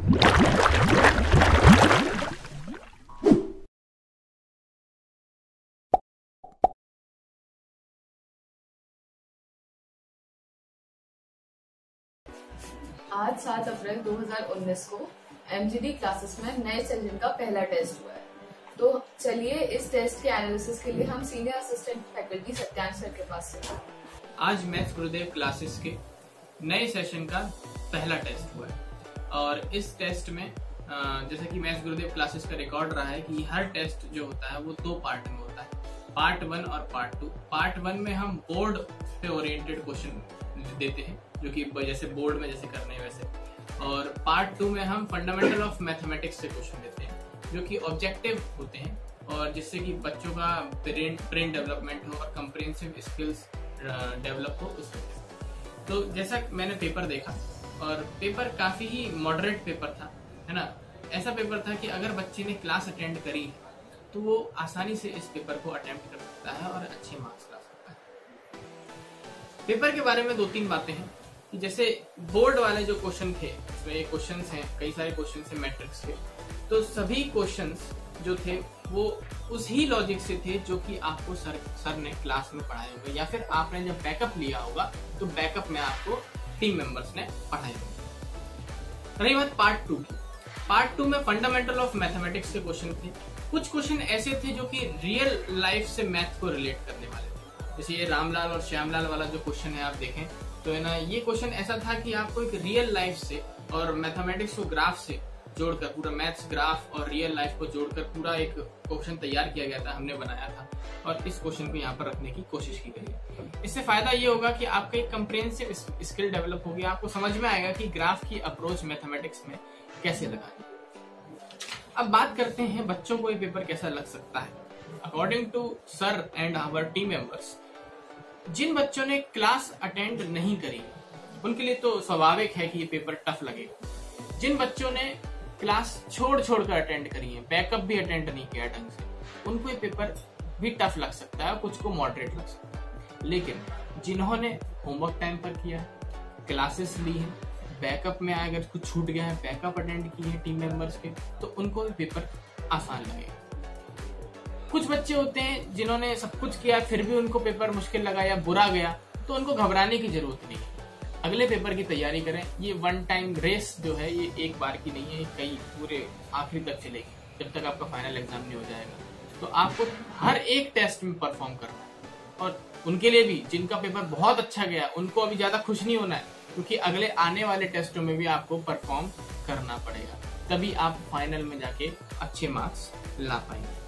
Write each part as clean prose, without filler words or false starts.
आज 7 अप्रैल 2019 को एमजीडी क्लासेस में नए सेशन का पहला टेस्ट हुआ है। तो चलिए इस टेस्ट के एनालिसिस के लिए हम senior assistant faculty Satyansh sir के पास से। आज मैथ्स गुरुदेव क्लासेस के नए सेशन का पहला टेस्ट हुआ है और इस टेस्ट में जैसे कि मैथ्स गुरुदेव क्लासेस का रिकॉर्ड रहा है कि हर टेस्ट जो होता है वो 2 पार्ट में होता है, पार्ट 1 और पार्ट 2। पार्ट 1 में हम बोर्ड पे ओरिएंटेड क्वेश्चन देते हैं जो कि जैसे बोर्ड में जैसे करने वैसे, और पार्ट 2 में हम फंडामेंटल ऑफ मैथमेटिक्स से क्वेश्चन देते हैं जो कि ऑब्जेक्टिव होते हैं और जिससे कि बच्चों का ब्रेन डेवलपमेंट हो और कंप्रिहेंसिव स्किल्स डेवलप हो उस वजह से। तो जैसा मैंने पेपर देखा और पेपर काफी ही मॉडरेट पेपर था, है ना। ऐसा पेपर था कि अगर बच्चे ने क्लास अटेंड करी तो वो आसानी से इस पेपर को अटेम्प्ट कर सकता है और अच्छे मार्क्स ला सकता है। पेपर के बारे में 2-3 बातें हैं कि जैसे बोर्ड वाले जो क्वेश्चन थे, इसमें ये क्वेश्चंस हैं, कई सारे क्वेश्चंस हैं मैट्रिक्स के, तो सभी क्वेश्चंस जो थे वो उसी लॉजिक से थे जो कि आपको सर ने क्लास में पढ़ाए होंगे या फिर आपने जब बैकअप लिया होगा तो बैकअप में आपको टीम मेंबर्स ने पढ़ाए होंगे। रही बात पार्ट 2 की, पार्ट 2 में फंडामेंटल ऑफ मैथमेटिक्स के क्वेश्चन थे। कुछ क्वेश्चन ऐसे थे जो कि रियल लाइफ से मैथ को रिलेट करने वाले थे, जैसे ये रामलाल और श्यामलाल वाला जो क्वेश्चन है आप देखें तो है ना, ये क्वेश्चन ऐसा था कि आपको एक रियल लाइफ से और मैथमेटिक्स को ग्राफ से जोड़कर, पूरा मैथ्स ग्राफ और रियल लाइफ को जोड़कर पूरा एक क्वेश्चन तैयार किया गया था, हमने बनाया था और इस क्वेश्चन को यहाँ पर रखने की कोशिश की गई है। इससे फायदा ये होगा कि आपका एक कंप्रिहेंसिव स्किल डेवलप होगी, आपको समझ में आएगा कि ग्राफ की अप्रोच मैथमेटिक्स में कैसे लगानी। अब बात करते हैं बच्चों को ये पेपर कैसा लग सकता है। According to sir and our team members, जिन बच्चों ने क्लास अटेंड नहीं करी उनके लिए तो स्वाभाविक है कि ये पेपर टफ लगेगा। जिन बच्चों ने क्लास छोड़ कर अटेंड करी है, बैकअप भी अटेंड नहीं किया ढंग से, उनको ये पेपर भी टफ लग सकता है, कुछ को मॉडरेट लग सकता है। लेकिन जिन्होंने होमवर्क टाइम पर किया, क्लासेस ली है, बैकअप में अगर कुछ छूट गया है, बैकअप अटेंड किए हैं टीम मेंबर्स के, तो उनको भी पेपर आसान लगेगा। कुछ बच्चे होते हैं जिन्होंने सब कुछ किया फिर भी उनको पेपर मुश्किल लगा या बुरा गया, तो उनको घबराने की जरूरत नहीं है। अगले पेपर की तैयारी करें। ये 1 टाइम रेस जो है ये एक बार की नहीं है, कई पूरे आखिरी तक चलेगी जब तक आपका फाइनल एग्जाम नहीं हो जाएगा। तो आपको हर एक टेस्ट में परफॉर्म करना है और उनके लिए भी जिनका पेपर बहुत अच्छा गया उनको अभी ज्यादा खुश नहीं होना है, क्योंकि अगले आने वाले टेस्टों में भी आपको परफॉर्म करना पड़ेगा, तभी आप फाइनल में जाके अच्छे मार्क्स ला पाएंगे।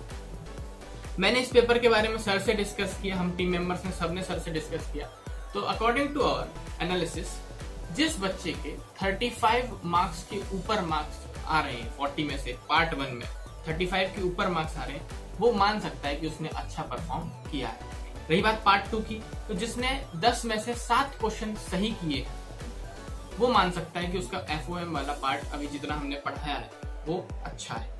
मैंने इस पेपर के बारे में सर से डिस्कस किया, हम टीम मेंबर्स ने सबने सर से डिस्कस किया। तो अकॉर्डिंग टू आवर एनालिसिस, जिस बच्चे के 35 मार्क्स के ऊपर मार्क्स आ रहे हैं 40 में से, पार्ट 1 में 35 के ऊपर मार्क्स आ रहे हैं, वो मान सकता है कि उसने अच्छा परफॉर्म किया है। रही बात पार्ट 2 की, तो जिसने 10 में से 7 क्वेश्चन सही किए वो मान सकता है कि उसका FOM वाला पार्ट अभी जितना हमने पढ़ाया है वो अच्छा है।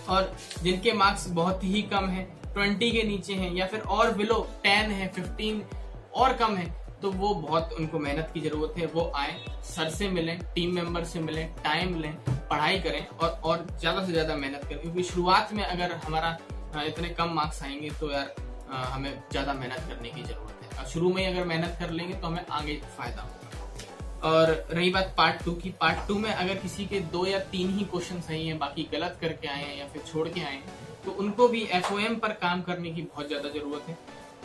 और जिनके मार्क्स बहुत ही कम है, 20 के नीचे हैं या फिर और बिलो 10 है, 15 और कम है, तो वो बहुत उनको मेहनत की जरूरत है। वो आए, सर से मिलें, टीम मेंबर से मिलें, टाइम लें, पढ़ाई करें और ज्यादा से ज्यादा मेहनत करें, क्योंकि शुरुआत में अगर हमारा इतने कम मार्क्स आएंगे तो यार हमें ज्यादा मेहनत करने की जरूरत है। शुरू में ही अगर मेहनत कर लेंगे तो हमें आगे फायदा होगा। और रही बात पार्ट 2 की, पार्ट 2 में अगर किसी के 2 या 3 ही क्वेश्चन सही हैं, बाकी गलत करके आए हैं या फिर छोड़ के आए हैं, तो उनको भी FOM पर काम करने की बहुत ज्यादा जरूरत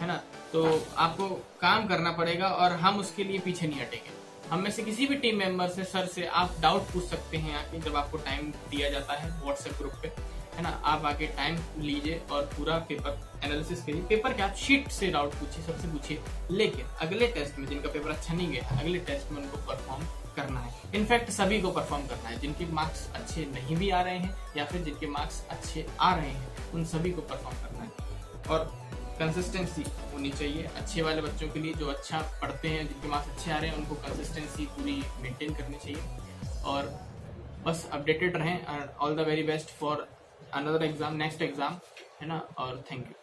है ना। तो आपको काम करना पड़ेगा और हम उसके लिए पीछे नहीं हटेंगे। हम में से किसी भी टीम मेंबर से, सर से आप डाउट पूछ सकते हैं आके, जब आपको टाइम दिया जाता है व्हाट्सएप ग्रुप पे, है ना। आप आके टाइम लीजिए और पूरा पेपर एनालिसिस करिए। पेपर क्या, आप शीट से डाउट पूछिए, सबसे पूछिए, लेकिन अगले टेस्ट में जिनका पेपर अच्छा नहीं गया, अगले टेस्ट में उनको परफॉर्म करना है। इनफैक्ट सभी को परफॉर्म करना है, जिनके मार्क्स अच्छे नहीं भी आ रहे हैं या फिर जिनके मार्क्स अच्छे आ रहे हैं, उन सभी को परफॉर्म करना है। और कंसिस्टेंसी होनी चाहिए अच्छे वाले बच्चों के लिए, जो अच्छा पढ़ते हैं, जिनके मार्क्स अच्छे आ रहे हैं, उनको कंसिस्टेंसी पूरी मेंटेन करनी चाहिए। और बस अपडेटेड रहें। All the very best for another exam, next exam, है ना। और थैंक यू।